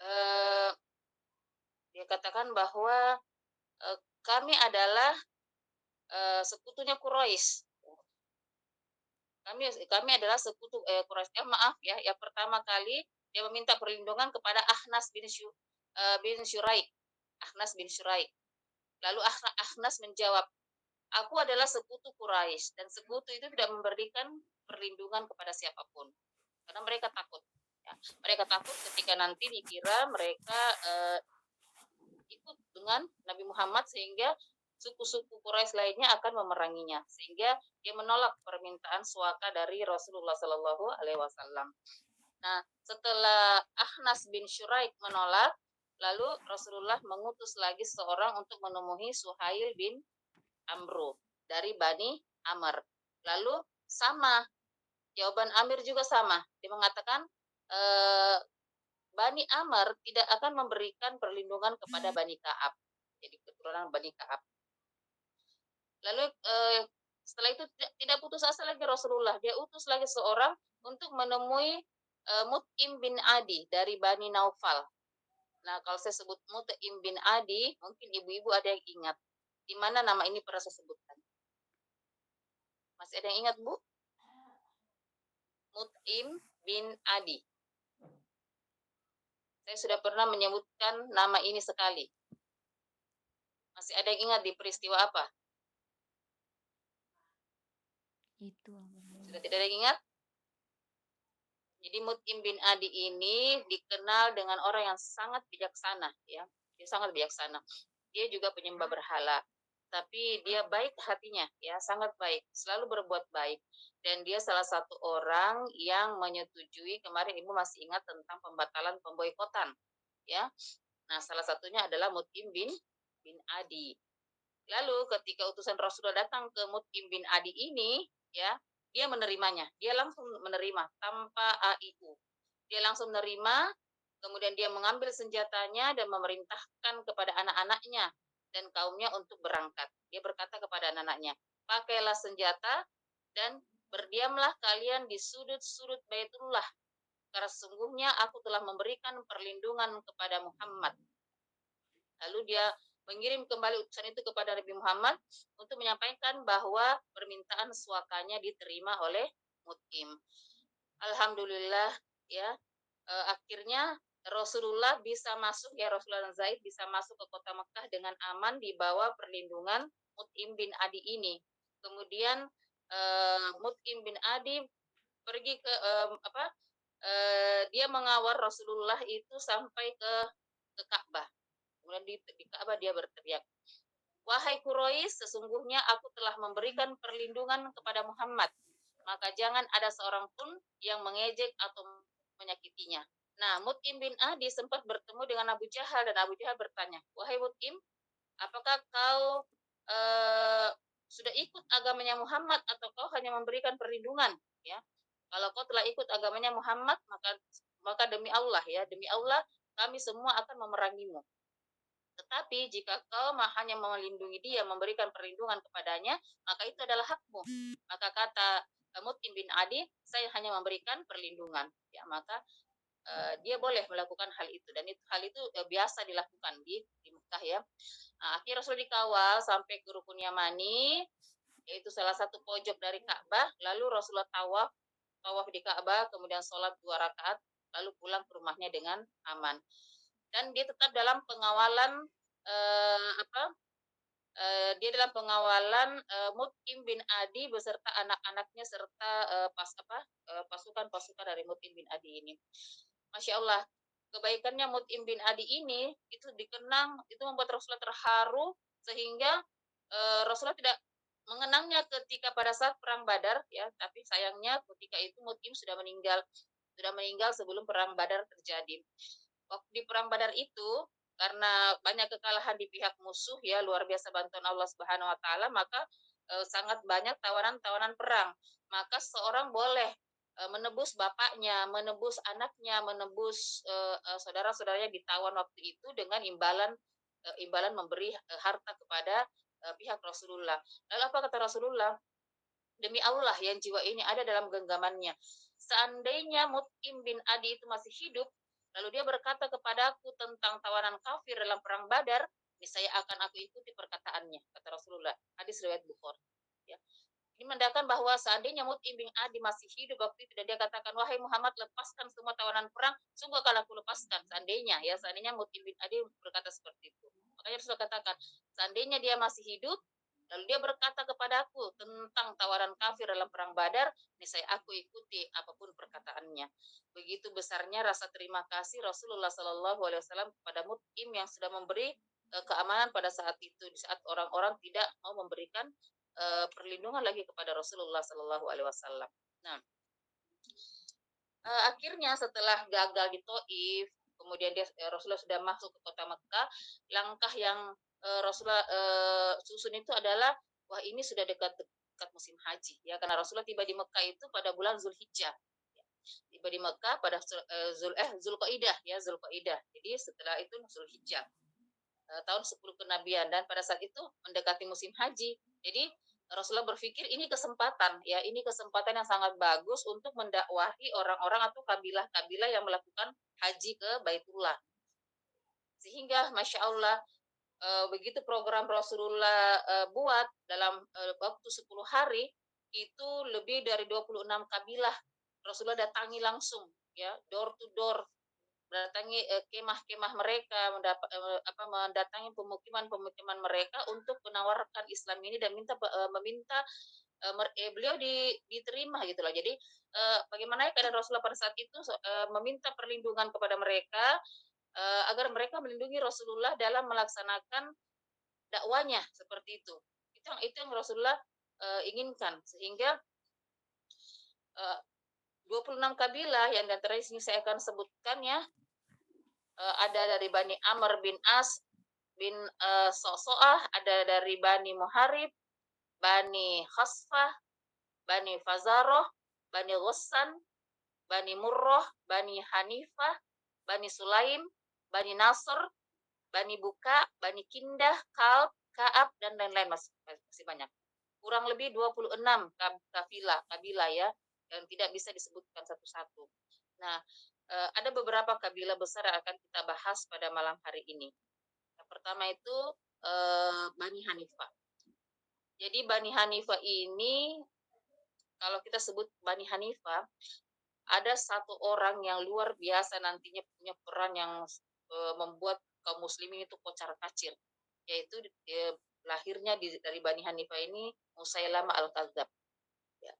eee, dia katakan bahwa, kami adalah, sekutunya Quraisy. Kami adalah sekutu, Quraisy, maaf ya, yang pertama kali dia meminta perlindungan kepada bin Syuraik, Akhnas bin Syuraik. Lalu Akhnas menjawab, "Aku adalah sekutu Quraisy dan sekutu itu tidak memberikan perlindungan kepada siapapun." Karena mereka takut, ya. Mereka takut ketika nanti dikira mereka, ikut dengan Nabi Muhammad sehingga suku-suku Quraisy lainnya akan memeranginya. Sehingga dia menolak permintaan suaka dari Rasulullah Shallallahu alaihi wasallam. Nah, setelah Ahnas bin Syuraik menolak, lalu Rasulullah mengutus lagi seorang untuk menemui Suhail bin Amru dari Bani Amr. Lalu sama, jawaban Amir juga sama. Dia mengatakan, eh, Bani Amr tidak akan memberikan perlindungan kepada Bani Ka'ab. Jadi keturunan Bani Ka'ab. Lalu setelah itu tidak putus asa lagi Rasulullah. Dia utus lagi seorang untuk menemui Mut'im bin Adi dari Bani Naufal. Nah, kalau saya sebut Mut'im bin Adi, mungkin ibu-ibu ada yang ingat. Di mana nama ini pernah saya sebutkan? Masih ada yang ingat, Bu? Mut'im bin Adi. Saya sudah pernah menyebutkan nama ini sekali. Masih ada yang ingat di peristiwa apa? Itu Sudah tidak ada yang ingat? Jadi Mut'im bin Adi ini dikenal dengan orang yang sangat bijaksana, ya. Dia sangat bijaksana. Dia juga penyembah berhala, tapi dia baik hatinya, ya, sangat baik, selalu berbuat baik. Dan dia salah satu orang yang menyetujui, kemarin Ibu masih ingat tentang pembatalan pemboikotan, ya. Nah, salah satunya adalah Mut'im bin Adi. Lalu ketika utusan Rasulullah datang ke Mut'im bin Adi ini, ya, dia menerimanya. Dia langsung menerima tanpa AIU. Dia langsung menerima, kemudian dia mengambil senjatanya dan memerintahkan kepada anak-anaknya dan kaumnya untuk berangkat. Dia berkata kepada anak-anaknya, "Pakailah senjata dan berdiamlah kalian di sudut-sudut Baitullah, karena sesungguhnya aku telah memberikan perlindungan kepada Muhammad." Lalu dia mengirim kembali utusan itu kepada Nabi Muhammad untuk menyampaikan bahwa permintaan suakanya diterima oleh Mut'im. Alhamdulillah, ya, akhirnya Rasulullah bisa masuk, ya, Rasulullah dan Zaid bisa masuk ke kota Mekah dengan aman di bawah perlindungan Mut'im bin Adi ini. Kemudian Mut'im bin Adi pergi ke dia mengawal Rasulullah itu sampai ke Ka'bah. Kemudian di Ka'bah dia berteriak, "Wahai Quraisy, sesungguhnya aku telah memberikan perlindungan kepada Muhammad. Maka jangan ada seorang pun yang mengejek atau menyakitinya." Nah, Mut'im bin Adi sempat bertemu dengan Abu Jahal dan Abu Jahal bertanya, "Wahai Mut'im, apakah kau sudah ikut agamanya Muhammad atau kau hanya memberikan perlindungan?" Ya, kalau kau telah ikut agamanya Muhammad, maka demi Allah, ya, demi Allah kami semua akan memerangimu. Tetapi jika kau hanya melindungi dia, memberikan perlindungan kepadanya, maka itu adalah hakmu. Maka kata Mut'im bin Adi, saya hanya memberikan perlindungan. Ya, maka dia boleh melakukan hal itu dan hal itu biasa dilakukan di Mekah, ya. Nah, akhirnya Rasul dikawal sampai ke Rukun Yamani, yaitu salah satu pojok dari Ka'bah. Lalu Rasulullah tawaf tawaf di Ka'bah, kemudian sholat 2 rakaat, lalu pulang ke rumahnya dengan aman. Dan dia tetap dalam pengawalan apa dia dalam pengawalan Mut'im bin Adi beserta anak-anaknya serta pasukan-pasukan dari Mut'im bin Adi ini. Masya Allah, kebaikannya Mut'im bin Adi ini itu dikenang, itu membuat Rasulullah terharu sehingga Rasulullah tidak mengenangnya ketika pada saat perang Badar, ya, tapi sayangnya ketika itu Mut'im sudah meninggal sebelum perang Badar terjadi. Waktu di perang Badar itu karena banyak kekalahan di pihak musuh, ya, luar biasa bantuan Allah Subhanahu wa taala, maka sangat banyak tawanan-tawanan perang. Maka seorang boleh menebus bapaknya, menebus anaknya, menebus saudara-saudaranya ditawan waktu itu dengan imbalan memberi harta kepada pihak Rasulullah. Lalu apa kata Rasulullah? Demi Allah yang jiwa ini ada dalam genggamannya. Seandainya Mut'im bin Adi itu masih hidup, Lalu dia berkata kepadaku tentang tawanan kafir dalam perang Badar, niscaya akan aku ikuti perkataannya, kata Rasulullah. Hadis riwayat Bukhari. Ya. Ini menandakan bahwa seandainya Mut'im bin Adi masih hidup waktu itu dan dia katakan, wahai Muhammad, lepaskan semua tawanan perang, sungguh akan aku lepaskan. Seandainya Mut'im bin Adi berkata seperti itu. Makanya Rasulullah katakan, seandainya dia masih hidup, lalu dia berkata kepadaku tentang tawaran kafir dalam perang Badar, niscaya aku ikuti apapun perkataannya. Begitu besarnya rasa terima kasih Rasulullah Shallallahu Alaihi Wasallam kepada Mut'im yang sudah memberi keamanan pada saat itu, di saat orang-orang tidak mau memberikan perlindungan lagi kepada Rasulullah Shallallahu Alaihi Wasallam. Nah, akhirnya setelah gagal di Taif, kemudian Rasulullah sudah masuk ke kota Mekah, langkah yang Rasulullah susun itu adalah, wah ini sudah dekat musim haji, ya karena Rasulullah tiba di Mekah itu pada bulan Zulhijjah. Ya. Tiba di Mekah pada Zulqaidah, ya Zulqaidah. Jadi setelah itu Zulhijjah, tahun 10 kenabian, dan pada saat itu mendekati musim haji. Jadi Rasulullah berpikir ini kesempatan, ya ini kesempatan yang sangat bagus untuk mendakwahi orang-orang atau kabilah-kabilah yang melakukan haji ke Baitullah. Sehingga Masya Allah, begitu program Rasulullah buat dalam waktu 10 hari, itu lebih dari 26 kabilah Rasulullah datangi langsung, ya door to door, mendatangi kemah-kemah mereka, mendatangi pemukiman-pemukiman mereka untuk menawarkan Islam ini dan meminta beliau diterima gitu loh. Jadi bagaimana keadaan Rasulullah pada saat itu, meminta perlindungan kepada mereka agar mereka melindungi Rasulullah dalam melaksanakan dakwanya seperti itu. Itu yang Rasulullah inginkan, sehingga 26 kabilah yang antara sini saya akan sebutkan, ya. Ada dari Bani Amr bin As bin So'so'ah, ada dari Bani Muharib, Bani Khasfah, Bani Fazaroh, Bani Ghussan, Bani Murroh, Bani Hanifah, Bani Sulaim, Bani Nasr, Bani Buka, Bani Kindah, Kalb, Kaab, dan lain-lain, masih banyak. Kurang lebih 26 kabilah, ya, yang tidak bisa disebutkan satu-satu. Nah, ada beberapa kabilah besar yang akan kita bahas pada malam hari ini. Yang pertama itu Bani Hanifah. Jadi Bani Hanifah ini, kalau kita sebut Bani Hanifah, ada satu orang yang luar biasa nantinya punya peran yang membuat kaum muslimin itu kocar-kacir, yaitu lahirnya dari Bani Hanifah ini Musailamah Al-Kadzab, ya.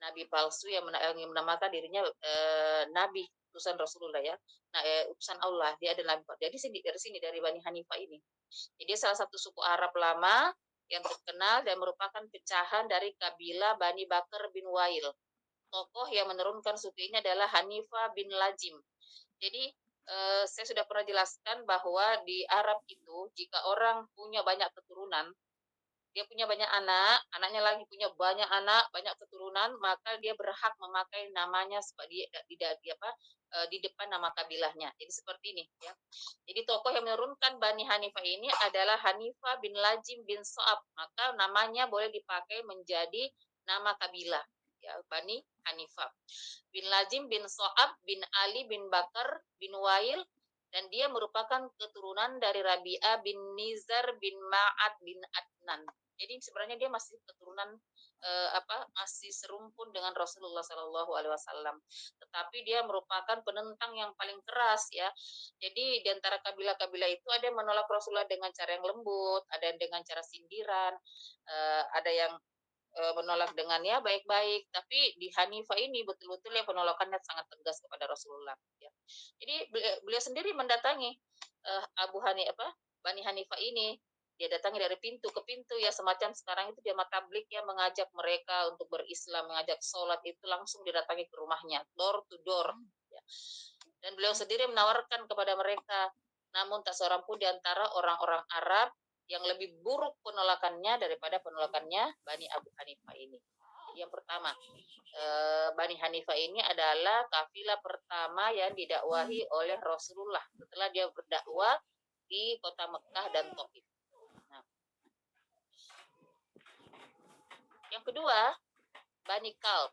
Nabi palsu yang menamakan dirinya nabi utusan Rasulullah, ya. Nah, utusan Allah, dia adalah nabi. Jadi dari Bani Hanifah ini. Jadi salah satu suku Arab lama yang terkenal dan merupakan pecahan dari kabilah Bani Bakar bin Wail. Tokoh yang menurunkan suku ini adalah Hanifah bin Lajim. Jadi saya sudah pernah jelaskan bahwa di Arab itu jika orang punya banyak keturunan, dia punya banyak anak, anaknya lagi punya banyak anak, banyak keturunan, maka dia berhak memakai namanya di depan nama kabilahnya. Jadi seperti ini, ya. Jadi tokoh yang menurunkan Bani Hanifah ini adalah Hanifah bin Lajim bin So'ab, maka namanya boleh dipakai menjadi nama kabilah, ya, Bani Hanifah. Bin Lajim bin So'ab bin Ali bin Bakar bin Wail, dan dia merupakan keturunan dari Rabi'ah bin Nizar bin Ma'ad bin Adnan. Jadi sebenarnya dia masih keturunan masih serumpun dengan Rasulullah Shallallahu Alaihi Wasallam. Tetapi dia merupakan penentang yang paling keras, ya. Jadi di antara kabilah-kabilah itu ada yang menolak Rasulullah dengan cara yang lembut, ada yang dengan cara sindiran, ada yang menolak dengan ya baik-baik. Tapi di Hanifah ini betul-betul ya penolakannya sangat tegas kepada Rasulullah, ya. Jadi beliau sendiri mendatangi Bani Hanifah ini. Dia datangi dari pintu ke pintu, ya, semacam sekarang itu dia tablik, ya, mengajak mereka untuk berislam, mengajak sholat, itu langsung didatangi ke rumahnya, door to door, ya. Dan beliau sendiri menawarkan kepada mereka, namun tak seorang pun di antara orang-orang Arab yang lebih buruk penolakannya daripada penolakannya Bani Abu Hanifah ini. Yang pertama, Bani Hanifah ini adalah kafilah pertama yang didakwahi oleh Rasulullah setelah dia berdakwah di kota Mekah dan Taif. Nah, yang kedua, Bani Kalb.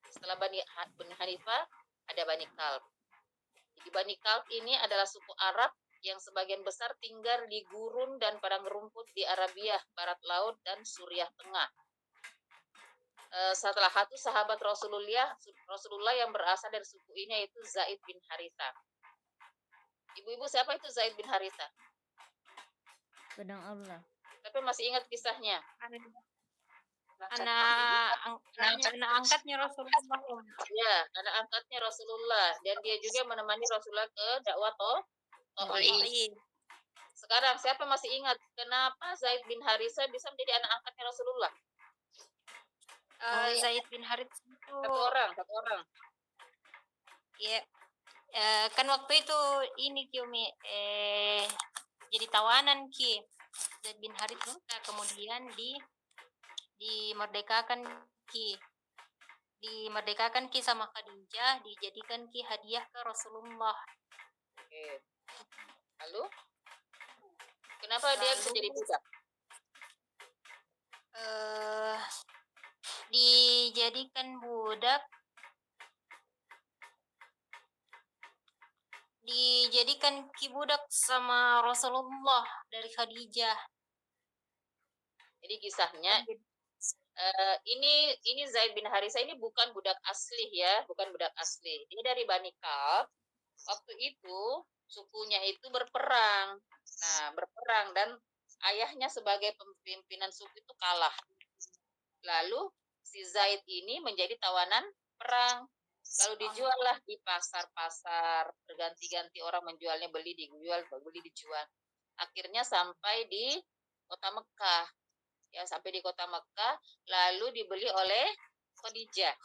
Setelah Bani Hanifah, ada Bani Kalb. Di Bani Kalb ini adalah suku Arab yang sebagian besar tinggal di gurun dan padang rumput di Arabia, Barat Laut, dan Suriah Tengah. Salah satu sahabat Rasulullah yang berasal dari suku ini yaitu Zaid bin Haritha. Ibu-ibu, siapa itu Zaid bin Haritha? Pedang Allah. Tapi masih ingat kisahnya? Anak angkatnya Rasulullah. Ya, anak angkatnya Rasulullah, dan dia juga menemani Rasulullah ke dakwah Taif. Sekarang siapa masih ingat kenapa Zaid bin Haritha bisa menjadi anak angkatnya Rasulullah? Zaid bin Harith itu Satu orang. ya, kan waktu itu ini Kiomi jadi tawanan Ki. Zaid bin Harith kemudian dimerdekakan Ki. Dimerdekakan Ki sama Khadijah, dijadikan Ki hadiah ke Rasulullah. Oke. Lalu kenapa dia bisa jadi budak? Dijadikan budak Ki budak sama Rasulullah dari Khadijah. Jadi kisahnya ini Zaid bin Haritha ini bukan budak asli ya, bukan budak asli. Dia dari Bani Kalb. Waktu itu sukunya itu berperang. Nah, berperang dan ayahnya sebagai pimpinan suku itu kalah. Lalu si Zaid ini menjadi tawanan perang. Lalu dijuallah di pasar-pasar, berganti-ganti orang menjualnya, beli dijual, beli dijual. Akhirnya sampai di kota Mekah. Ya, sampai di kota Mekah, lalu dibeli oleh Khadijah.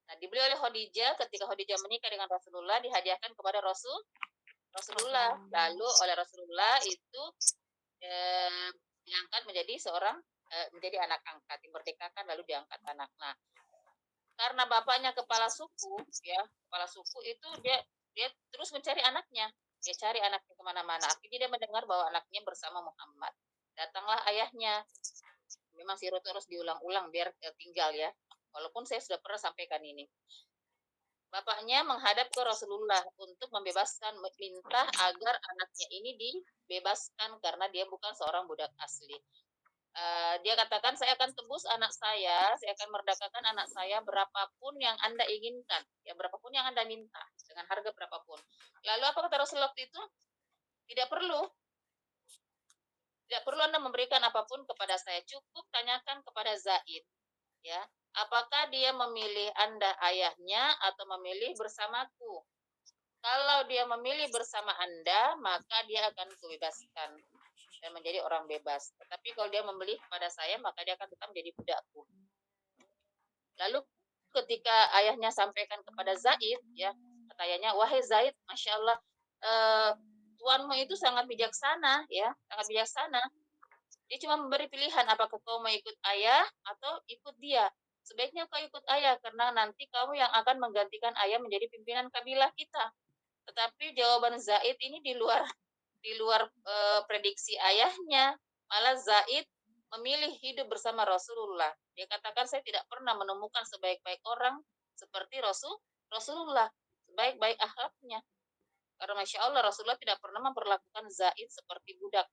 Nah, dibeli oleh Khadijah, ketika Khadijah menikah dengan Rasulullah, dihadiahkan kepada Rasulullah. Lalu oleh Rasulullah itu diangkat menjadi menjadi anak angkat, dimerdekakan lalu diangkat anak. Nah, karena bapaknya kepala suku, ya, kepala suku itu dia terus mencari anaknya. Dia cari anaknya kemana-mana. Akhirnya dia mendengar bahwa anaknya bersama Muhammad. Datanglah ayahnya. Memang sirut terus diulang-ulang biar tinggal ya. Walaupun saya sudah pernah sampaikan ini. Bapaknya menghadap ke Rasulullah untuk membebaskan, minta agar anaknya ini dibebaskan karena dia bukan seorang budak asli. Dia katakan, saya akan tebus anak saya akan merdekakan anak saya berapapun yang Anda inginkan, ya berapapun yang Anda minta, dengan harga berapapun. Lalu apa kata Rasulullah itu? Tidak perlu Anda memberikan apapun kepada saya, cukup tanyakan kepada Zaid, ya, apakah dia memilih Anda ayahnya atau memilih bersamaku. Kalau dia memilih bersama Anda, maka dia akan kubebaskan dan menjadi orang bebas. Tetapi kalau dia memilih kepada saya, maka dia akan tetap menjadi budakku. Lalu ketika ayahnya sampaikan kepada Zaid, ya, kata ayahnya, wahai Zaid, masya Allah, tuanmu itu sangat bijaksana, ya, sangat bijaksana. Dia cuma memberi pilihan, apakah kau mau ikut ayah atau ikut dia. Sebaiknya kau ikut ayah, karena nanti kamu yang akan menggantikan ayah menjadi pimpinan kabilah kita. Tetapi jawaban Zaid ini di luar prediksi ayahnya. Malah Zaid memilih hidup bersama Rasulullah. Dia katakan, saya tidak pernah menemukan sebaik-baik orang seperti Rasulullah, sebaik-baik akhlaknya. Karena Masya Allah, Rasulullah tidak pernah memperlakukan Zaid seperti budak.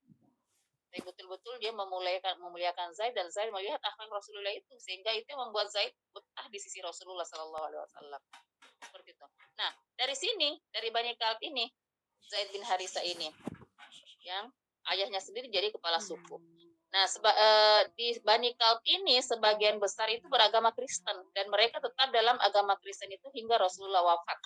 Tapi betul-betul dia memuliakan Zaid, dan Zaid melihat akhlak Rasulullah itu, sehingga itu membuat Zaid betah di sisi Rasulullah SAW. Seperti itu. Nah, dari sini, dari Bani Kalb ini, Zaid bin Haritha ini, yang ayahnya sendiri jadi kepala suku. Nah, di Bani Kalb ini sebagian besar itu beragama Kristen, dan mereka tetap dalam agama Kristen itu hingga Rasulullah wafat.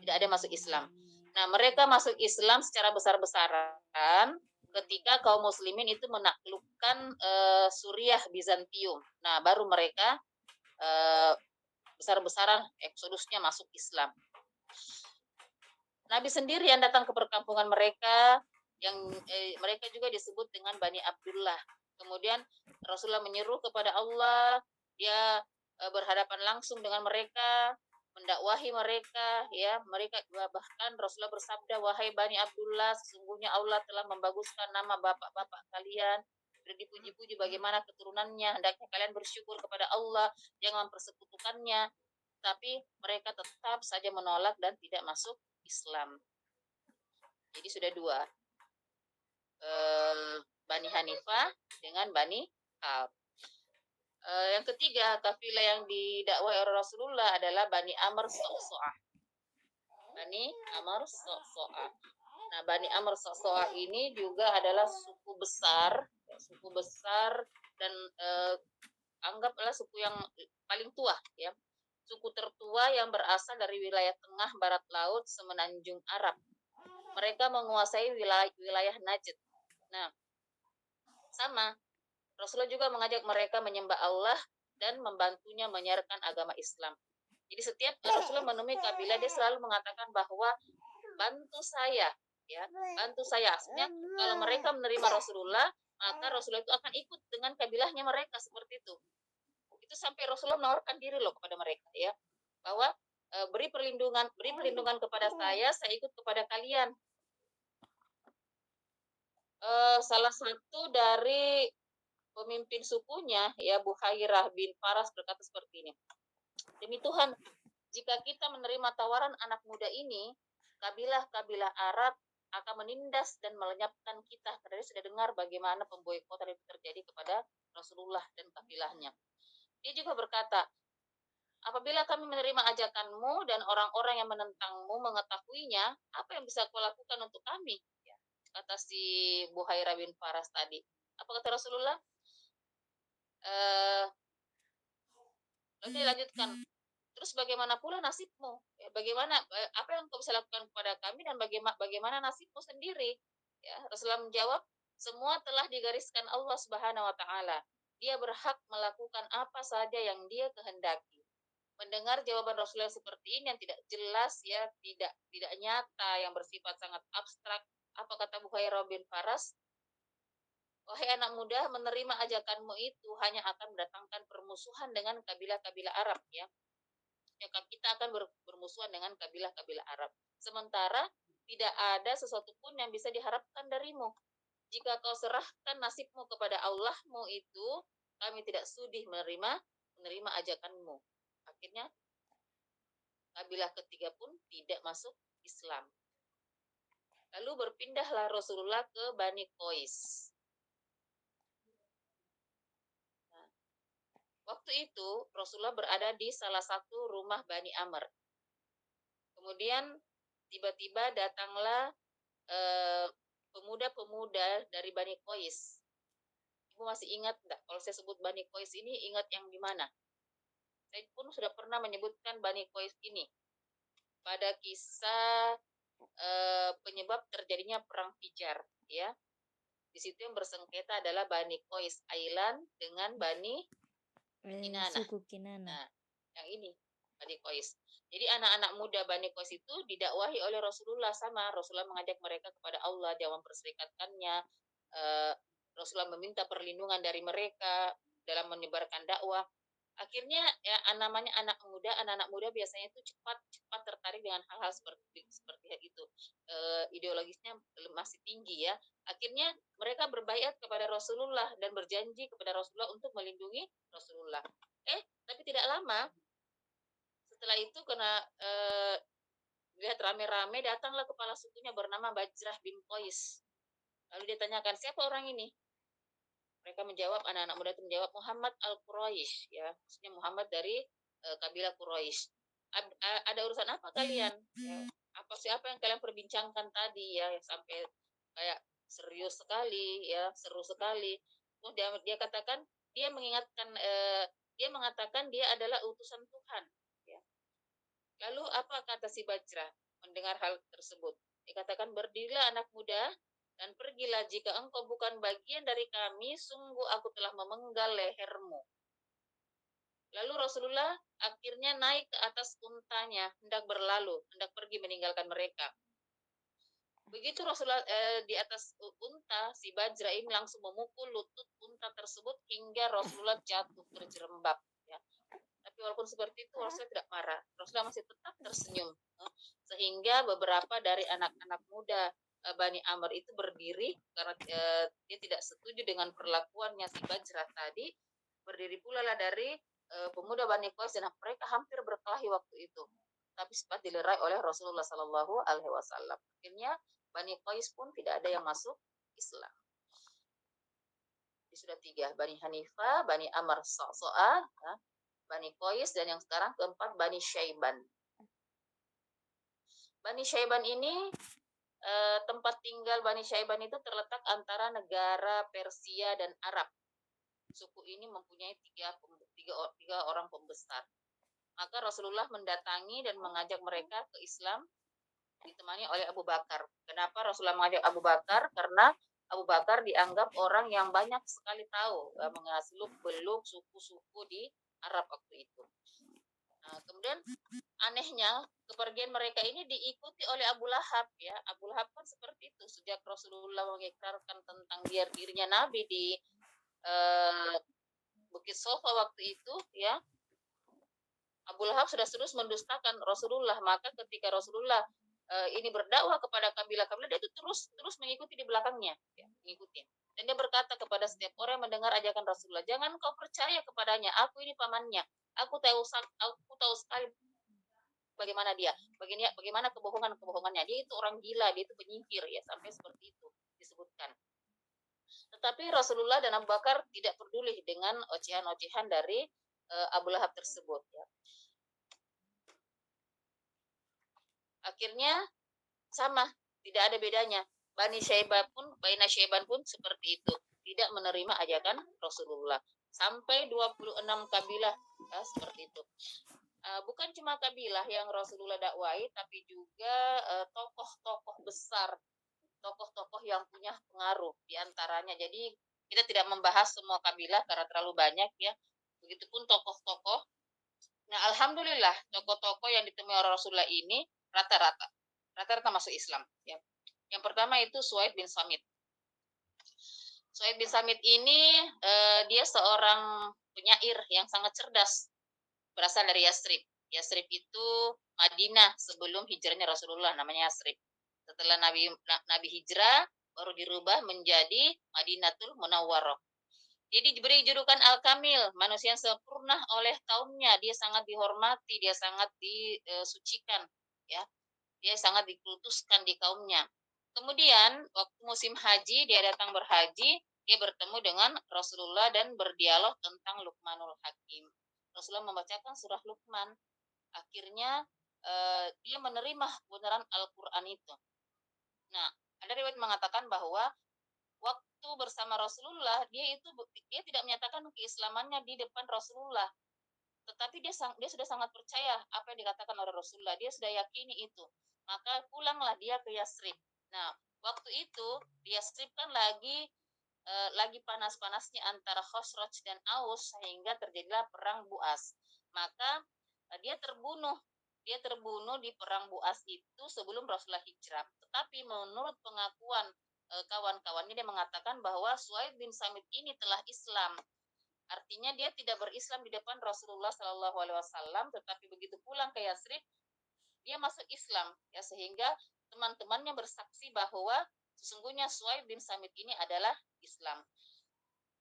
Tidak ada masuk Islam. Nah, mereka masuk Islam secara besar-besaran ketika kaum muslimin itu menaklukkan Suriah Bizantium. Nah, baru mereka besar-besaran eksodusnya masuk Islam. Nabi sendiri yang datang ke perkampungan mereka, yang mereka juga disebut dengan Bani Abdullah. Kemudian Rasulullah menyeru kepada Allah, dia berhadapan langsung dengan mereka, mendakwahi mereka, ya, mereka bahkan Rasulullah bersabda, wahai Bani Abdullah, sesungguhnya Allah telah membaguskan nama bapak-bapak kalian, sudah dipuji-puji bagaimana keturunannya, hendaknya kalian bersyukur kepada Allah, jangan mempersekutukannya. tapi mereka tetap saja menolak dan tidak masuk Islam. Jadi sudah dua, Bani Hanifah dengan Bani Kalb. Yang ketiga, kafilah yang didakwai oleh Rasulullah adalah Bani Amr So'so'ah. Bani Amr So'so'ah. Nah, Bani Amr So'so'ah ini juga adalah suku besar dan anggaplah suku yang paling tua, ya. Suku tertua yang berasal dari wilayah tengah barat laut semenanjung Arab. Mereka menguasai wilayah Najd. Nah, sama Rasulullah juga mengajak mereka menyembah Allah dan membantunya menyiarkan agama Islam. Jadi setiap Rasulullah menemui kabilah, dia selalu mengatakan bahwa bantu saya, ya, bantu saya. Artinya kalau mereka menerima Rasulullah, maka Rasulullah itu akan ikut dengan kabilahnya mereka, seperti itu. Itu sampai Rasulullah menawarkan diri loh kepada mereka, ya, bahwa beri perlindungan kepada saya ikut kepada kalian. Salah satu dari pemimpin sukunya, ya, Buhairah bin Faras berkata seperti ini. Demi Tuhan, jika kita menerima tawaran anak muda ini, kabilah-kabilah Arab akan menindas dan melenyapkan kita. Karena dia sudah dengar bagaimana pemboikotan itu terjadi kepada Rasulullah dan kabilahnya. Dia juga berkata, apabila kami menerima ajakanmu dan orang-orang yang menentangmu mengetahuinya, apa yang bisa kau lakukan untuk kami? Ya, kata si Buhairah bin Faras tadi. Apa kata Rasulullah? Lalu dia lanjutkan, terus bagaimana pula nasibmu? Bagaimana, apa yang kau bisa lakukan kepada kami dan bagaimana nasibmu sendiri? Ya, Rasulullah menjawab, semua telah digariskan Allah Subhanahu wa taala. Dia berhak melakukan apa saja yang dia kehendaki. Mendengar jawaban Rasulullah seperti ini yang tidak jelas, ya, tidak nyata, yang bersifat sangat abstrak, apa kata Buhairah bin Faras? Wahai anak muda, menerima ajakanmu itu hanya akan mendatangkan permusuhan dengan kabilah-kabilah Arab, ya. Kita akan bermusuhan dengan kabilah-kabilah Arab. Sementara tidak ada sesuatu pun yang bisa diharapkan darimu. Jika kau serahkan nasibmu kepada Allahmu itu, kami tidak sudi menerima ajakanmu. Akhirnya kabilah ketiga pun tidak masuk Islam. Lalu berpindahlah Rasulullah ke Bani Qais. Waktu itu Rasulullah berada di salah satu rumah Bani Amr. Kemudian tiba-tiba datanglah pemuda-pemuda dari Bani Qais. Ibu masih ingat enggak? Kalau saya sebut Bani Qais ini, ingat yang di mana? Saya pun sudah pernah menyebutkan Bani Qais ini pada kisah penyebab terjadinya perang Fijar, ya. Di situ yang bersengketa adalah Bani Qais Ailan dengan Bani Kinanah. Suku Kinanah. Nah, yang ini Bani Qais. Jadi anak-anak muda Bani Qais itu didakwahi oleh Rasulullah, sama Rasulullah mengajak mereka kepada Allah, dia memperserikatkannya. Rasulullah meminta perlindungan dari mereka dalam menyebarkan dakwah. Akhirnya ya, anak-anak muda biasanya itu cepat tertarik dengan hal-hal seperti itu. Ideologisnya masih tinggi, ya. Akhirnya mereka berbaiat kepada Rasulullah dan berjanji kepada Rasulullah untuk melindungi Rasulullah. Tapi tidak lama setelah itu, karena lihat rame-rame, datanglah kepala sukunya bernama Bajrah bin Qais. Lalu dia tanyakan, siapa orang ini? Mereka menjawab, anak-anak muda itu menjawab, Muhammad al-Quraisy, ya, maksudnya Muhammad dari kabilah Quraisy. Ada urusan apa kalian? Ya, apa yang kalian perbincangkan tadi, ya, sampai kayak serius sekali, ya, seru sekali. Terus dia katakan, dia mengatakan dia adalah utusan Tuhan, ya. Lalu apa kata si Bajrah mendengar hal tersebut? Dikatakan, berdirilah anak muda dan pergilah, jika engkau bukan bagian dari kami, sungguh aku telah memenggal lehermu. Lalu Rasulullah akhirnya naik ke atas untanya, hendak berlalu, hendak pergi meninggalkan mereka. Begitu Rasulullah di atas unta, si Bajrah ini langsung memukul lutut unta tersebut hingga Rasulullah jatuh terjerembab. Ya. Tapi walaupun seperti itu, Rasulullah tidak marah. Rasulullah masih tetap tersenyum. Sehingga beberapa dari anak-anak muda Bani Amr itu berdiri karena dia tidak setuju dengan perlakuannya si Bajrah tadi. Berdiri pula lah dari pemuda Bani Qais dan mereka hampir berkelahi waktu itu. Tapi sempat dilerai oleh Rasulullah Sallallahu Alaihi Wasallam. Akhirnya Bani Qais pun tidak ada yang masuk Islam. Jadi sudah 3, Bani Hanifah, Bani Amr Sa'sa'ah, Bani Qais, dan yang sekarang keempat Bani Syaiban. Bani Syaiban ini tempat tinggal Bani Syaiban itu terletak antara negara Persia dan Arab. Suku ini mempunyai tiga orang pembesar. Maka Rasulullah mendatangi dan mengajak mereka ke Islam ditemani oleh Abu Bakar. Kenapa Rasulullah mengajak Abu Bakar? Karena Abu Bakar dianggap orang yang banyak sekali tahu mengenai seluk-beluk suku-suku di Arab waktu itu. Nah, kemudian anehnya kepergian mereka ini diikuti oleh Abu Lahab ya. Abu Lahab pun seperti itu. Sejak Rasulullah mengikrarkan tentang dirinya Nabi di Bukit Sofa waktu itu ya, Abu Lahab sudah terus mendustakan Rasulullah. Maka ketika Rasulullah ini berdakwah kepada kabilah-kabilah, dia itu terus mengikuti di belakangnya, ya, mengikuti. Dan dia berkata kepada setiap orang yang mendengar ajakan Rasulullah, jangan kau percaya kepadanya, aku ini pamannya, aku tahu sekali bagaimana dia, bagaimana kebohongannya. Dia itu orang gila, dia itu penyihir ya, sampai seperti itu disebutkan. Tetapi Rasulullah dan Abu Bakar tidak peduli dengan ocehan-ocehan dari Abu Lahab tersebut ya. Akhirnya sama, tidak ada bedanya. Bani Syaiban pun seperti itu, tidak menerima ajakan Rasulullah. Sampai 26 kabilah ya, seperti itu. Bukan cuma kabilah yang Rasulullah dakwai, tapi juga tokoh-tokoh besar, tokoh-tokoh yang punya pengaruh diantaranya. Jadi kita tidak membahas semua kabilah karena terlalu banyak ya. Begitupun tokoh-tokoh. Nah, alhamdulillah tokoh-tokoh yang ditemui oleh Rasulullah ini rata-rata masuk Islam ya. Yang pertama itu Suhaib bin Samit. Suhaib bin Samit ini dia seorang penyair yang sangat cerdas, berasal dari Yasrib. Yasrib itu Madinah sebelum hijrahnya Rasulullah, namanya Yasrib. Setelah Nabi hijrah baru dirubah menjadi Madinatul Munawwarah. Jadi diberi julukan Al-Kamil, manusia yang sempurna oleh kaumnya. Dia sangat dihormati, dia sangat disucikan, ya. Dia sangat dikultuskan di kaumnya. Kemudian waktu musim haji, dia datang berhaji, dia bertemu dengan Rasulullah dan berdialog tentang Luqmanul Hakim. Rasulullah membacakan surah Luqman. Akhirnya dia menerima kebenaran Al-Quran itu. Nah, ada riwayat mengatakan bahwa waktu bersama Rasulullah, dia tidak menyatakan keislamannya di depan Rasulullah, tetapi dia sudah sangat percaya apa yang dikatakan oleh Rasulullah, dia sudah yakini itu. Maka pulanglah dia ke Yasrib. Nah, waktu itu di Yasrib kan lagi panas-panasnya antara Khosraj dan Aus, sehingga terjadilah perang Buas. Maka dia terbunuh di perang Buas itu sebelum Rasulullah hijrah. Tetapi menurut pengakuan kawan-kawannya, dia mengatakan bahwa Suhaib bin Samit ini telah Islam. Artinya dia tidak berislam di depan Rasulullah Shallallahu Alaihi Wasallam, tetapi begitu pulang ke Yasrib dia masuk Islam ya, sehingga teman-temannya bersaksi bahwa sesungguhnya Suhaib bin Samit ini adalah Islam.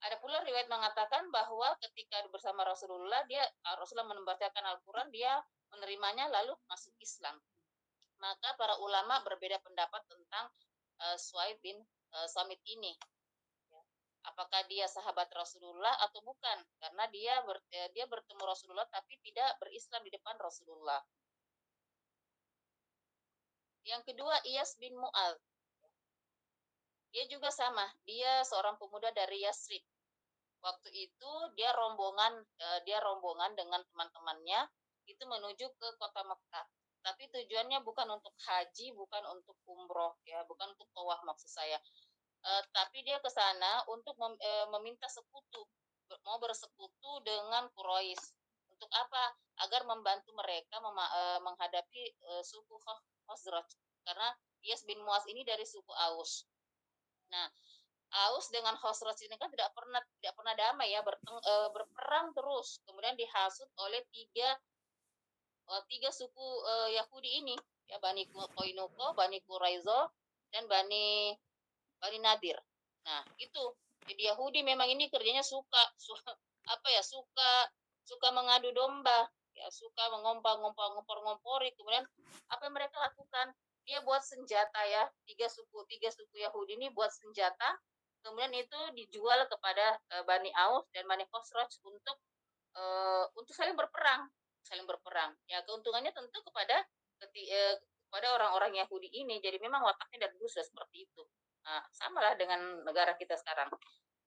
Ada pula riwayat mengatakan bahwa ketika bersama Rasulullah, Rasulullah membacakan Al-Quran, dia menerimanya lalu masuk Islam. Maka para ulama berbeda pendapat tentang Suhaib bin Samit ini. Apakah dia sahabat Rasulullah atau bukan? Karena dia bertemu Rasulullah tapi tidak berislam di depan Rasulullah. Yang kedua, Iyas bin Mu'adz. Dia juga sama, dia seorang pemuda dari Yasrib. Waktu itu dia rombongan dengan teman-temannya itu menuju ke kota Mekah. Tapi tujuannya bukan untuk haji, bukan untuk umroh ya, bukan untuk tawaf maksud saya. Tapi dia ke sana untuk meminta sekutu, mau bersekutu dengan Quraisy. Untuk apa? Agar membantu mereka menghadapi suku Khazraj. Karena Iyas bin Mu'adz ini dari suku Aus. Nah, Aus dengan Khazraj ini kan tidak pernah damai ya, berperang terus. Kemudian dihasut oleh tiga suku Yahudi ini, ya, Bani Qainuqa, Bani Quraiza, dan Bani Nadir. Nah, itu. Jadi Yahudi memang ini kerjanya suka suka mengadu domba, ya suka ngompor-ngompori. Kemudian apa yang mereka lakukan? Dia buat senjata ya, tiga suku Yahudi ini buat senjata, kemudian itu dijual kepada Bani Aus dan Bani Khosraj untuk saling berperang. Ya keuntungannya tentu kepada orang-orang Yahudi ini. Jadi memang wataknya dari dulu sudah seperti itu. Nah, samalah dengan negara kita sekarang,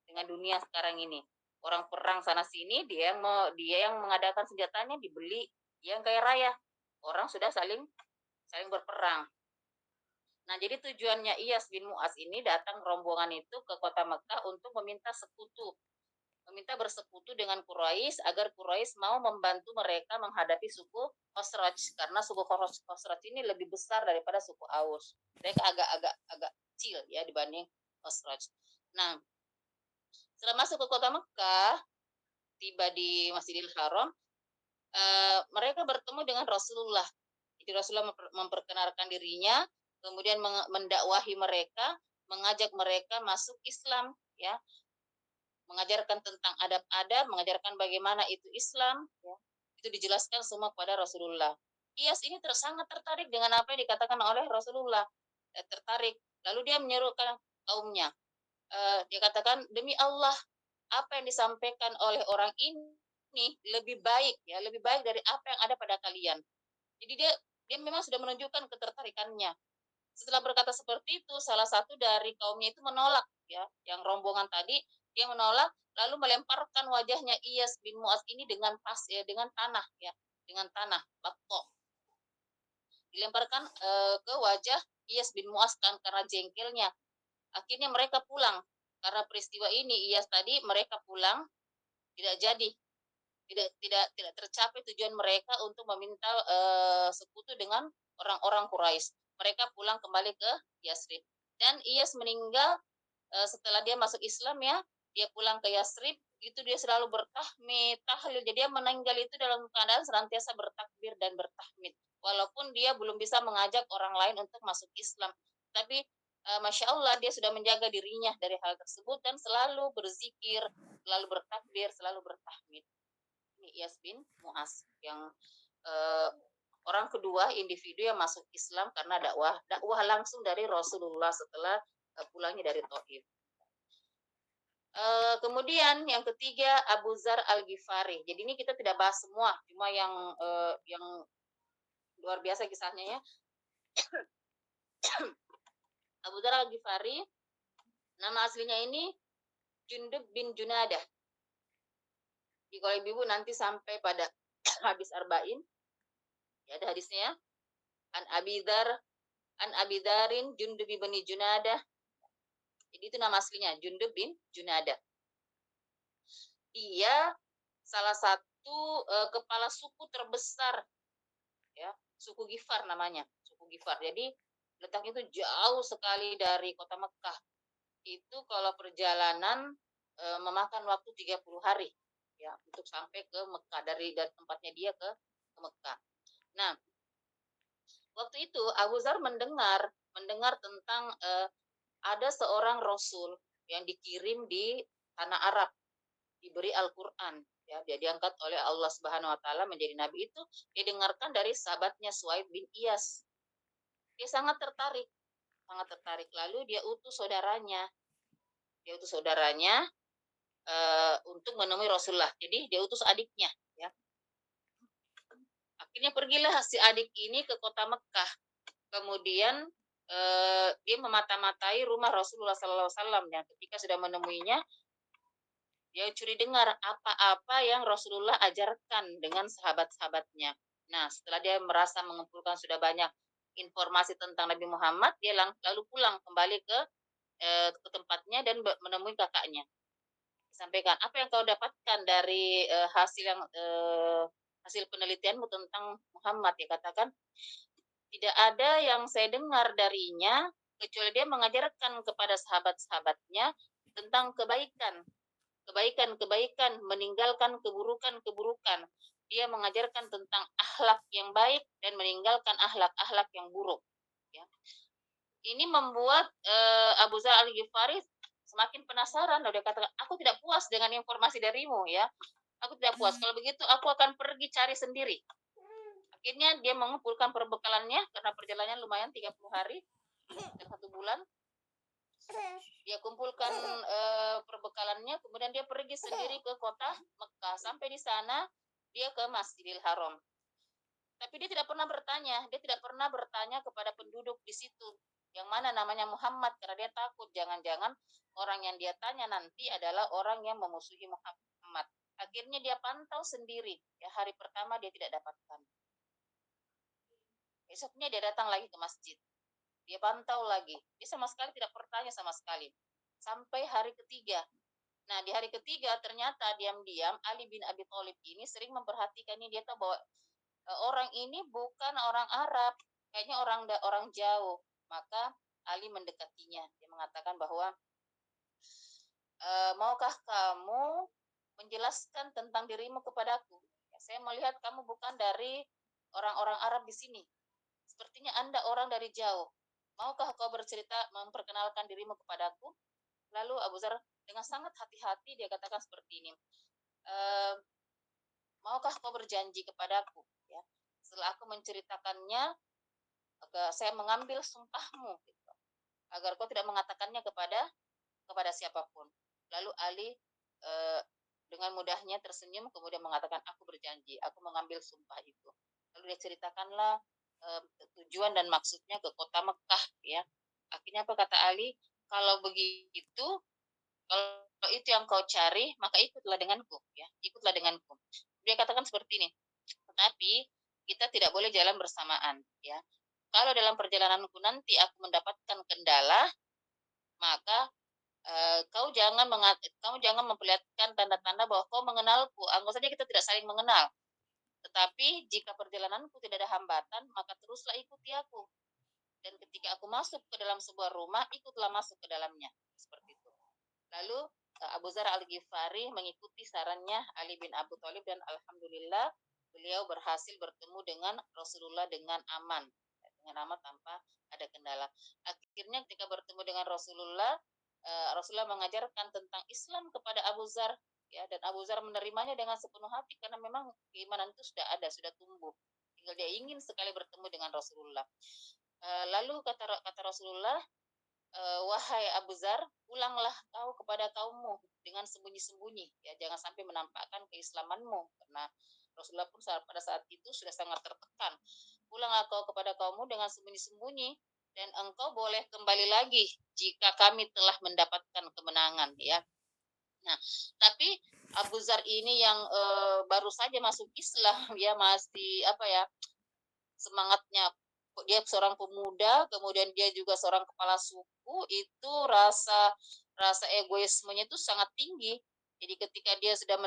dengan dunia sekarang ini. Orang perang sana sini, dia yang mengadakan senjatanya dibeli, dia yang kaya raya. Orang sudah saling saling berperang. Nah, jadi tujuannya Iyas bin Mu'az ini datang rombongan itu ke kota Mekah untuk meminta bersekutu dengan Quraisy agar Quraisy mau membantu mereka menghadapi suku Khosraj, karena suku Khosraj ini lebih besar daripada suku Aus. Mereka agak kecil ya dibanding Khosraj. Nah, setelah masuk ke kota Mekah, tiba di Masjidil Haram, mereka bertemu dengan Rasulullah. Jadi Rasulullah memperkenalkan dirinya, kemudian mendakwahi mereka, mengajak mereka masuk Islam, ya, mengajarkan tentang adab-adab, mengajarkan bagaimana itu Islam, ya. Itu dijelaskan semua kepada Rasulullah. Iyas ini sangat tertarik dengan apa yang dikatakan oleh Rasulullah, tertarik. Lalu dia menyerukan kaumnya. Dia katakan, demi Allah, apa yang disampaikan oleh orang ini lebih baik, ya, lebih baik dari apa yang ada pada kalian. Jadi dia memang sudah menunjukkan ketertarikannya. Setelah berkata seperti itu, salah satu dari kaumnya itu menolak, ya, yang rombongan tadi, dia menolak lalu melemparkan wajahnya Iyas bin Mu'az ini dengan tanah, ya, dengan tanah batok. Dilemparkan ke wajah Iyas bin Mu'az kan karena jengkelnya. Akhirnya mereka pulang. Karena peristiwa ini Iyas tadi mereka pulang tidak jadi, tidak tercapai tujuan mereka untuk meminta sekutu dengan orang-orang Quraisy. Mereka pulang kembali ke Yasrib. Dan Iyas meninggal setelah dia masuk Islam, ya, dia pulang ke Yasrib, itu dia selalu bertahmid, tahlil. Jadi dia meninggal itu dalam keadaan senantiasa bertakbir dan bertahmid. Walaupun dia belum bisa mengajak orang lain untuk masuk Islam. Tapi Masya Allah dia sudah menjaga dirinya dari hal tersebut dan selalu berzikir, selalu bertakbir, selalu bertahmid. Ini Iyas bin Mu'az yang uh, orang kedua individu yang masuk Islam karena dakwah langsung dari Rasulullah setelah pulangnya dari Taif. Kemudian yang ketiga Abu Zar Al-Ghifari. Jadi ini kita tidak bahas semua, cuma yang luar biasa kisahnya, ya. Abu Zar Al-Ghifari, nama aslinya ini Jundub bin Junadah. Jadi kalau ibu nanti sampai pada habis arba'in, ya ada hadisnya, ya. An Abidarin Jundub bin Junadah. Jadi itu nama aslinya, Jundub bin Junadah. Dia salah satu kepala suku terbesar, ya, suku Ghifar namanya, suku Ghifar. Jadi letaknya itu jauh sekali dari kota Mekah. Itu kalau perjalanan memakan waktu 30 hari, ya, untuk sampai ke Mekah dari tempatnya dia ke Mekah. Nah, waktu itu Abu Zar mendengar tentang ada seorang rasul yang dikirim di tanah Arab, diberi Al-Qur'an, ya, dia diangkat oleh Allah Subhanahu wa taala menjadi nabi. Itu dia dengarkan dari sahabatnya Suaid bin Iyas. Dia sangat tertarik. Lalu dia utus saudaranya. Untuk menemui Rasulullah. Jadi dia utus adiknya, ya. Akhirnya pergilah si adik ini ke kota Mekah. Kemudian dia memata-matai rumah Rasulullah SAW. Dan ketika sudah menemuinya, dia curi dengar apa-apa yang Rasulullah ajarkan dengan sahabat-sahabatnya. Nah, setelah dia merasa mengumpulkan sudah banyak informasi tentang Nabi Muhammad, dia lalu pulang kembali ke tempatnya dan menemui kakaknya. Sampaikan, apa yang kau dapatkan dari hasil penelitianmu tentang Muhammad? Dia katakan, tidak ada yang saya dengar darinya kecuali dia mengajarkan kepada sahabat-sahabatnya tentang kebaikan, meninggalkan keburukan. Dia mengajarkan tentang akhlak yang baik dan meninggalkan akhlak-akhlak yang buruk, ya. Ini membuat Abu Zar Al-Ghifari semakin penasaran. Dia katakan, aku tidak puas dengan informasi darimu, ya. Aku tidak puas. Kalau begitu aku akan pergi cari sendiri. Akhirnya dia mengumpulkan perbekalannya karena perjalanannya lumayan 30 hari dan 1 bulan. Dia kumpulkan perbekalannya, kemudian dia pergi sendiri ke kota Mekah. Sampai di sana dia ke Masjidil Haram. Tapi dia tidak pernah bertanya kepada penduduk di situ yang mana namanya Muhammad, karena dia takut jangan-jangan orang yang dia tanya nanti adalah orang yang memusuhi Muhammad. Akhirnya dia pantau sendiri. Ya, hari pertama dia tidak dapatkan. Besoknya dia datang lagi ke masjid. Dia pantau lagi. Dia sama sekali tidak bertanya sama sekali. Sampai hari ketiga. Nah, di hari ketiga ternyata diam-diam Ali bin Abi Thalib ini sering memperhatikan ini. Dia tahu bahwa orang ini bukan orang Arab, kayaknya orang jauh. Maka Ali mendekatinya. Dia mengatakan bahwa maukah kamu menjelaskan tentang dirimu kepadaku? Ya, saya melihat kamu bukan dari orang-orang Arab di sini. Sepertinya Anda orang dari jauh. Maukah kau bercerita memperkenalkan dirimu kepadaku? Lalu Abu Zar dengan sangat hati-hati dia katakan seperti ini. Maukah kau berjanji kepadaku? Ya, setelah aku menceritakannya, saya mengambil sumpahmu, gitu, agar kau tidak mengatakannya kepada siapapun. Lalu Ali dengan mudahnya tersenyum, kemudian mengatakan, aku berjanji, aku mengambil sumpah itu. Lalu dia ceritakanlah tujuan dan maksudnya ke kota Mekah, ya. Akhirnya apa kata Ali? Kalau begitu, kalau itu yang kau cari, maka ikutlah denganku, ya. Ikutlah denganku. Dia katakan seperti ini. Tetapi kita tidak boleh jalan bersamaan, ya. Kalau dalam perjalananku nanti aku mendapatkan kendala, maka kamu jangan memperlihatkan tanda-tanda bahwa kau mengenalku. Anggap saja kita tidak saling mengenal. Tetapi jika perjalananku tidak ada hambatan, maka teruslah ikuti aku. Dan ketika aku masuk ke dalam sebuah rumah, ikutlah masuk ke dalamnya. Seperti itu. Lalu Abu Zar Al-Ghifari mengikuti sarannya Ali bin Abi Thalib dan alhamdulillah beliau berhasil bertemu dengan Rasulullah dengan aman tanpa ada kendala. Akhirnya ketika bertemu dengan Rasulullah, Rasulullah mengajarkan tentang Islam kepada Abu Zar, ya, dan Abu Zar menerimanya dengan sepenuh hati karena memang keimanan itu sudah ada, sudah tumbuh. Tinggal dia ingin sekali bertemu dengan Rasulullah. Lalu kata Rasulullah, wahai Abu Zar, pulanglah kau kepada kaummu dengan sembunyi-sembunyi, ya, jangan sampai menampakkan keislamanmu, karena Rasulullah pun pada saat itu sudah sangat tertekan. Pulanglah kau kepada kaummu dengan sembunyi-sembunyi, dan engkau boleh kembali lagi jika kami telah mendapatkan kemenangan, ya. Nah, tapi Abu Zar ini yang baru saja masuk Islam, ya, masih apa ya, semangatnya, dia seorang pemuda, kemudian dia juga seorang kepala suku, itu rasa rasa egoismenya itu sangat tinggi. Jadi ketika dia sudah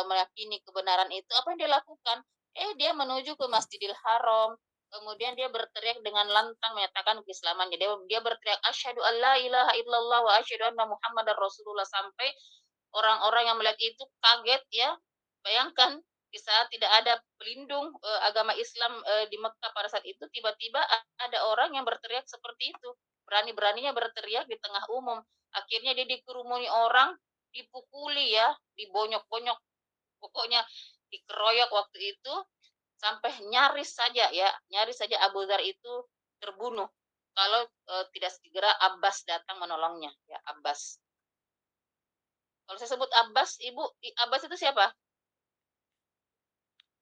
meyakini kebenaran itu, apa yang dia lakukan? Dia menuju ke Masjidil Haram, kemudian dia berteriak dengan lantang menyatakan keislamannya. Dia berteriak asyhadu alla ilaha illallah wa asyhadu anna muhammadar rasulullah, sampai orang-orang yang melihat itu kaget, ya. Bayangkan di saat tidak ada pelindung agama Islam di Mekah pada saat itu, tiba-tiba ada orang yang berteriak seperti itu, berani-beraninya berteriak di tengah umum. Akhirnya dia dikerumuni orang, dipukuli, ya, dibonyok-bonyok, pokoknya dikeroyok waktu itu sampai nyaris saja Abu Dhar itu terbunuh kalau tidak segera Abbas datang menolongnya, ya, Abbas. Kalau saya sebut Abbas, Ibu, Abbas itu siapa?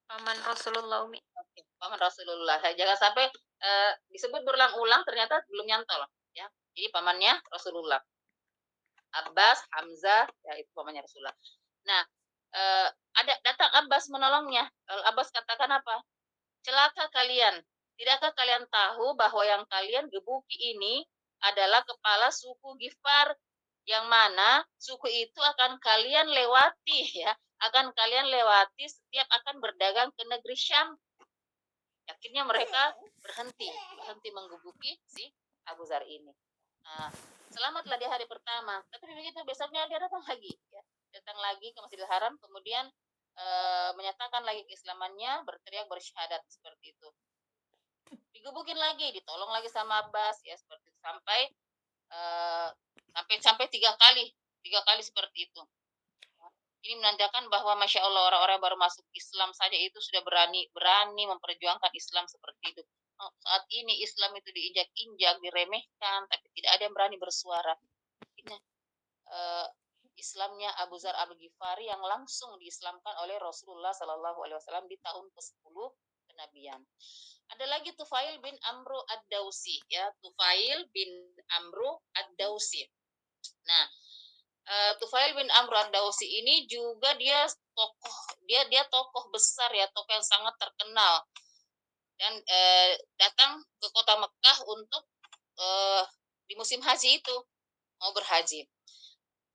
Paman Rasulullah, Umi. Oke, paman Rasulullah. Jangan sampai disebut berulang-ulang ternyata belum nyantol, ya. Jadi pamannya Rasulullah. Abbas, Hamzah, ya, itu pamannya Rasulullah. Nah, ada datang Abbas menolongnya. Lalu Abbas katakan apa? Celaka kalian. Tidakkah kalian tahu bahwa yang kalian gebuki ini adalah kepala suku Gifar, yang mana suku itu akan kalian lewati, ya, akan kalian lewati setiap akan berdagang ke negeri Syam. Akhirnya mereka berhenti menggebuki si Abu Zar ini. Nah, selamatlah di hari pertama. Tapi begitu besoknya dia datang lagi, ya. Datang lagi ke Masjidil Haram, kemudian menyatakan lagi keislamannya, berteriak bersyahadat seperti itu. Digebukin lagi, ditolong lagi sama Abbas, ya, seperti itu, sampai sampai 3 kali seperti itu. Ini menandakan bahwa Masya Allah orang-orang baru masuk Islam saja itu sudah berani memperjuangkan Islam seperti itu. Oh, saat ini Islam itu diinjak-injak, diremehkan, tapi tidak ada yang berani bersuara. Ini Islamnya Abu Zar Al Ghifari yang langsung diislamkan oleh Rasulullah Sallallahu Alaihi Wasallam di tahun ke-10 kenabian. Ada lagi Tufail bin Amru Ad-Dausi, ya, Tufail bin Amru Ad-Dausi. Nah, Tufail bin Amru Ad-Dausi ini juga dia tokoh, dia tokoh besar, ya, tokoh yang sangat terkenal, dan datang ke kota Mekah untuk di musim haji itu mau berhaji.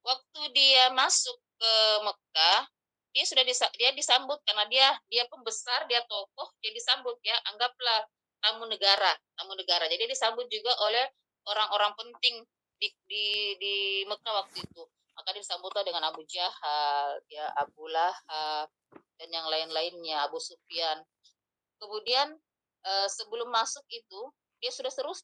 Waktu dia masuk ke Mekah, dia disambut karena dia pembesar, dia tokoh, dia disambut, ya, anggaplah tamu negara. Jadi disambut juga oleh orang-orang penting di Mekah waktu itu. Maka disambutlah dengan Abu Jahal, ya, Abu Lahab, dan yang lain-lainnya, Abu Sufyan. Kemudian sebelum masuk itu dia sudah terus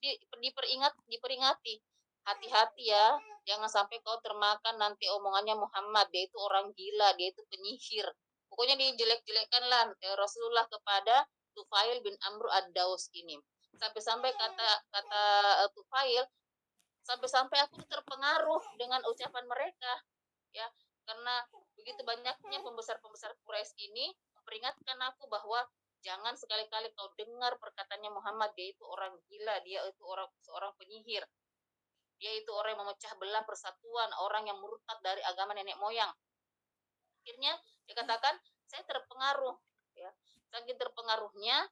diperingati, hati-hati ya, jangan sampai kau termakan nanti omongannya Muhammad, dia itu orang gila, dia itu penyihir. Pokoknya dijelek-jelekkan lah Rasulullah kepada Tufail bin Amr ad-Daus ini. Sampai-sampai kata kata Tufail, sampai-sampai aku terpengaruh dengan ucapan mereka, ya, karena begitu banyaknya pembesar-pembesar Quraisy ini memperingatkan aku bahwa jangan sekali-kali kau dengar perkataannya Muhammad, dia itu orang gila, dia itu seorang penyihir, dia itu orang yang memecah belah persatuan, orang yang murtad dari agama nenek moyang. Akhirnya dikatakan saya terpengaruh, ya, saking terpengaruhnya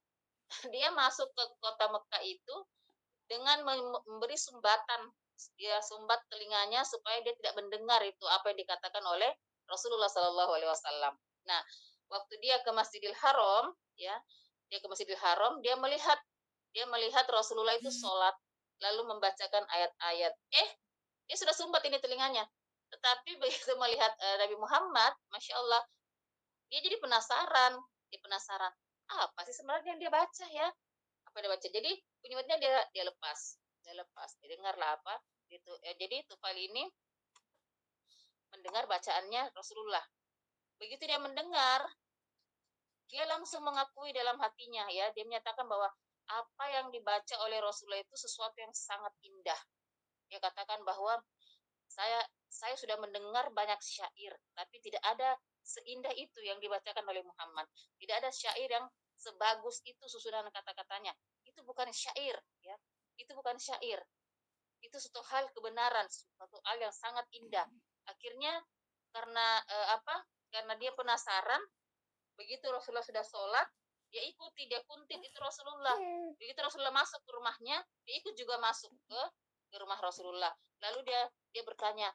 dia masuk ke kota Mekah itu dengan memberi sumbatan, dia sumbat telinganya supaya dia tidak mendengar itu apa yang dikatakan oleh Rasulullah Sallallahu Alaihi Wasallam. Nah, waktu dia ke Masjidil Haram, ya, dia ke Masjidil Haram, dia melihat Rasulullah itu sholat lalu membacakan ayat-ayat. Dia sudah sumbat ini telinganya. Tetapi begitu melihat Nabi Muhammad, Masya Allah, dia jadi penasaran. Dia penasaran, apa sih sebenarnya yang dia baca, ya? Apa dia baca? Jadi penyebutnya dia lepas. Dia dengarlah apa gitu. Jadi Tufail ini mendengar bacaannya Rasulullah. Begitu dia mendengar, dia langsung mengakui dalam hatinya, ya, dia menyatakan bahwa apa yang dibaca oleh Rasulullah itu sesuatu yang sangat indah. Dia katakan bahwa saya sudah mendengar banyak syair, tapi tidak ada seindah itu yang dibacakan oleh Muhammad. Tidak ada syair yang sebagus itu susunan kata-katanya. Itu bukan syair, ya. Itu bukan syair. Itu suatu hal kebenaran, suatu hal yang sangat indah. Akhirnya karena Karena dia penasaran, begitu Rasulullah sudah sholat, dia ikuti, dia kuntit itu Rasulullah. Begitu Rasulullah masuk ke rumahnya, dia ikut juga masuk ke rumah Rasulullah. Lalu dia bertanya,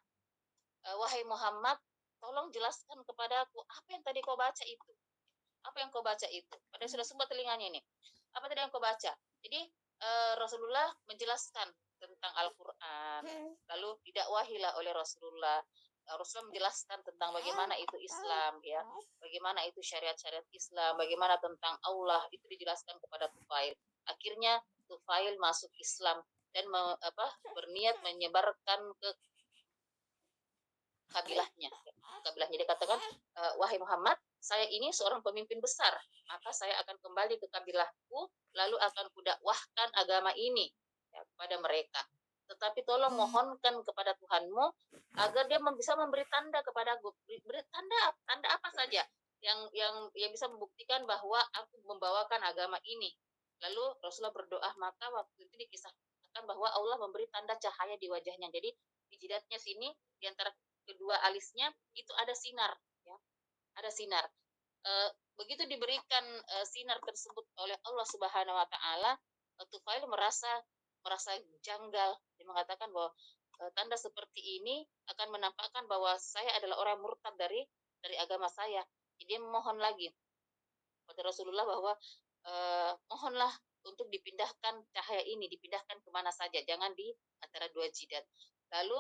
wahai Muhammad, tolong jelaskan kepadaku apa yang tadi kau baca itu. Apa yang kau baca itu? Padahal sudah sumbat telinganya ini. Apa tadi yang kau baca? Jadi Rasulullah menjelaskan tentang Al-Quran. Lalu didakwahilah oleh Rasulullah. Rasulullah menjelaskan tentang bagaimana itu Islam, ya, bagaimana itu syariat-syariat Islam, bagaimana tentang Allah, itu dijelaskan kepada Tufail. Akhirnya Tufail masuk Islam dan berniat menyebarkan ke kabilahnya. Kabilahnya dia katakan, wahai Muhammad, saya ini seorang pemimpin besar, maka saya akan kembali ke kabilahku, lalu akan kudakwahkan agama ini, ya, kepada mereka. Tetapi tolong mohonkan kepada Tuhanmu agar dia bisa memberi tanda kepadaku. Beri tanda apa saja yang bisa membuktikan bahwa aku membawakan agama ini. Lalu Rasulullah berdoa, maka waktu itu dikisahkan bahwa Allah memberi tanda cahaya di wajahnya. Jadi di jidatnya sini, di antara kedua alisnya itu ada sinar, ya, ada sinar. Begitu diberikan sinar tersebut oleh Allah Subhanahu Wa Taala, Tufail merasa janggal. Dia mengatakan bahwa tanda seperti ini akan menampakkan bahwa saya adalah orang murtad dari agama saya. Jadi dia memohon lagi kepada Rasulullah bahwa mohonlah untuk dipindahkan cahaya ini, dipindahkan kemana saja, jangan di antara dua jidat. Lalu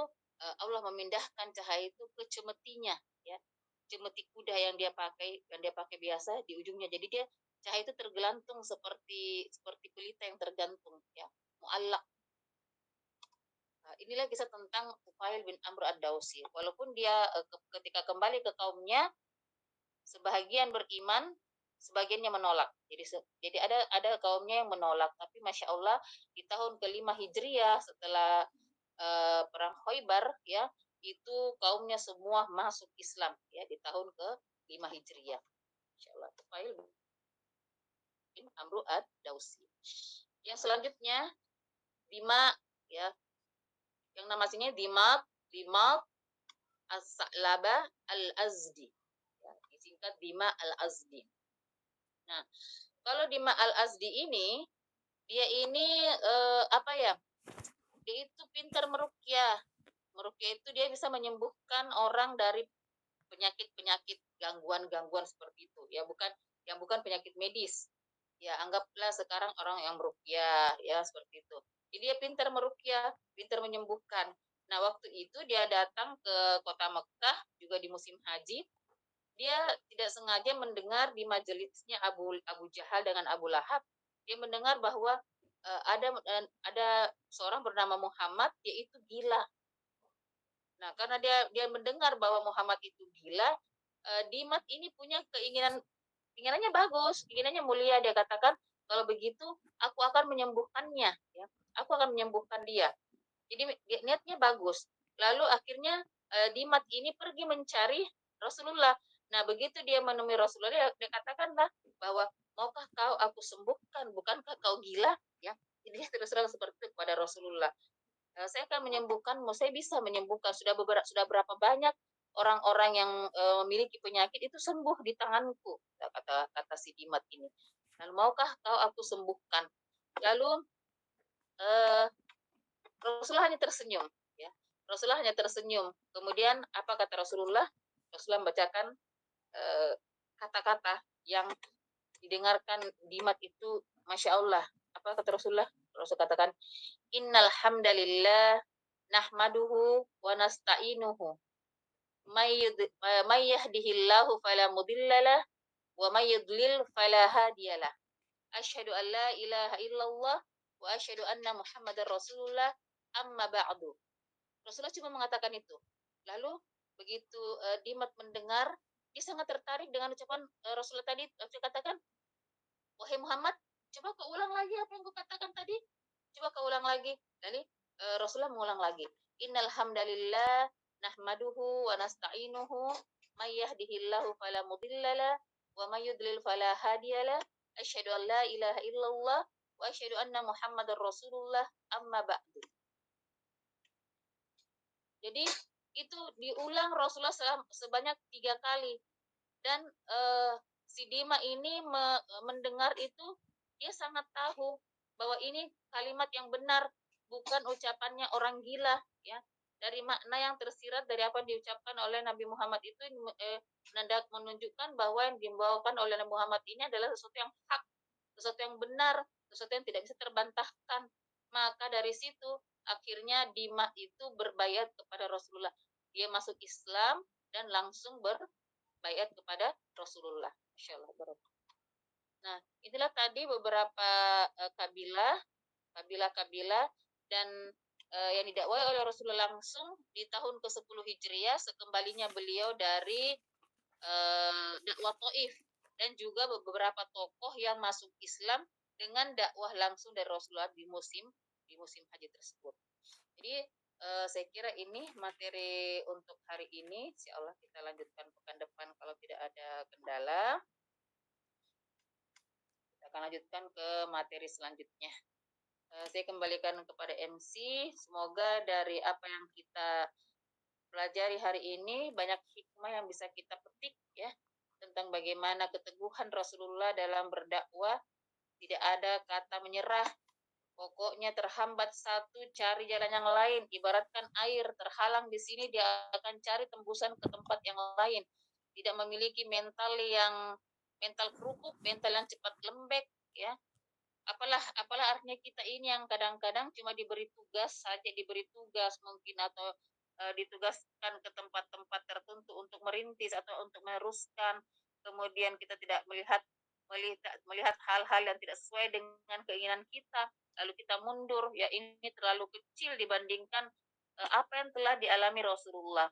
Allah memindahkan cahaya itu ke cemetinya, ya, cemeti kuda yang dia pakai biasa di ujungnya. Jadi dia cahaya itu tergelantung seperti pelita yang tergantung, ya, muallak. inilah kisah tentang Tufail bin Amr ad-Dausi. Walaupun dia ketika kembali ke kaumnya, sebahagian beriman, sebagiannya menolak. Jadi ada kaumnya yang menolak, tapi masya Allah di tahun kelima Hijriah setelah perang Khaybar ya, itu kaumnya semua masuk Islam ya di tahun ke-5 Hijriah. Masya Allah. Tufail bin Amr ad-Dausi. Yang selanjutnya Dima ya, yang namanya Dima As-Sa'laba Al-Azdi. Ya, disingkat Dima Al-Azdi. Nah, kalau Dima Al-Azdi ini, dia ini apa ya? Dia itu pintar meruqyah. Meruqyah itu dia bisa menyembuhkan orang dari penyakit-penyakit gangguan-gangguan seperti itu. Ya, bukan penyakit medis. Ya, anggaplah sekarang orang yang meruqyah ya seperti itu. Jadi dia pintar meruqyah, pintar menyembuhkan. Nah, waktu itu dia datang ke kota Mekah juga di musim haji. Dia tidak sengaja mendengar di majelisnya Abu Jahal dengan Abu Lahab. Dia mendengar bahwa ada seorang bernama Muhammad, yaitu gila. Nah, karena dia mendengar bahwa Muhammad itu gila, Dimat ini punya keinginannya bagus, keinginannya mulia. Dia katakan, kalau begitu aku akan menyembuhkannya, ya. Aku akan menyembuhkan dia. Jadi niatnya bagus. Lalu akhirnya Dimat ini pergi mencari Rasulullah. Nah, begitu dia menemui Rasulullah, dia katakanlah bahwa maukah kau aku sembuhkan? Bukankah kau gila? Ya, jadi dia terus terang seperti itu kepada Rasulullah. Saya akan menyembuhkanmu. Saya bisa menyembuhkan. Sudah berapa banyak orang-orang yang memiliki penyakit itu sembuh di tanganku. Kata si Dimat ini. Lalu maukah kau aku sembuhkan? Lalu eh, Rasulullah hanya tersenyum, ya. Rasulullah hanya tersenyum. Kemudian apa kata Rasulullah? Rasulullah membacakan kata-kata yang didengarkan Dimat itu, masya Allah. Apa kata Rasulullah? Rasul katakan, Innal hamdalillah nahmaduhu wa nasta'inuhu. May yahdihillahu fala mudhillalah wa may yudlil fala hadiyalah. Asyhadu an la ilaha illallah wa asyhadu anna Muhammadar Rasulullah amma ba'du. Rasulullah cuma mengatakan itu. Lalu begitu Dimat mendengar, dia sangat tertarik dengan ucapan Rasulullah tadi. Rasulullah katakan, wahai Muhammad, coba kau ulang lagi apa yang kau katakan tadi. Coba kau ulang lagi. Lalu Rasulullah mengulang lagi. Innal hamdalillah nahmaduhu wa nasta'inuhu may yahdihillahu fala mudhillalah wa may yudlil fala hadiyalah. Asyhadu an la ilaha illallah wa asyhadu anna Muhammadar Rasulullah amma ba'du. Jadi itu diulang Rasulullah sebanyak 3 kali. Dan si Dima ini mendengar itu, dia sangat tahu bahwa ini kalimat yang benar, bukan ucapannya orang gila, ya. Dari makna yang tersirat dari apa yang diucapkan oleh Nabi Muhammad itu menunjukkan bahwa yang dibawakan oleh Nabi Muhammad ini adalah sesuatu yang hak, sesuatu yang benar, sesuatu yang tidak bisa terbantahkan. Maka dari situ akhirnya Dima itu berbayat kepada Rasulullah. Dia masuk Islam dan langsung berbayat kepada Rasulullah. Masya Allah. Nah, inilah tadi beberapa kabilah dan yang didakwai oleh Rasulullah langsung di tahun ke-10 Hijriah sekembalinya beliau dari dakwah Taif, dan juga beberapa tokoh yang masuk Islam dengan dakwah langsung dari Rasulullah di musim haji tersebut. Jadi saya kira ini materi untuk hari ini. Insya Allah kita lanjutkan pekan depan kalau tidak ada kendala. Kita akan lanjutkan ke materi selanjutnya. Saya kembalikan kepada MC. Semoga dari apa yang kita pelajari hari ini banyak hikmah yang bisa kita petik ya, tentang bagaimana keteguhan Rasulullah dalam berdakwah. Tidak ada kata menyerah. Pokoknya terhambat satu, cari jalan yang lain. Ibaratkan air terhalang di sini, dia akan cari tembusan ke tempat yang lain. Tidak memiliki mental kerupuk, mental yang cepat lembek, ya. Apalah artinya kita ini yang kadang-kadang cuma diberi tugas saja, diberi tugas mungkin, atau ditugaskan ke tempat-tempat tertentu untuk merintis atau untuk meneruskan. Kemudian kita tidak melihat hal-hal yang tidak sesuai dengan keinginan kita, lalu kita mundur. Ya, ini terlalu kecil dibandingkan apa yang telah dialami Rasulullah.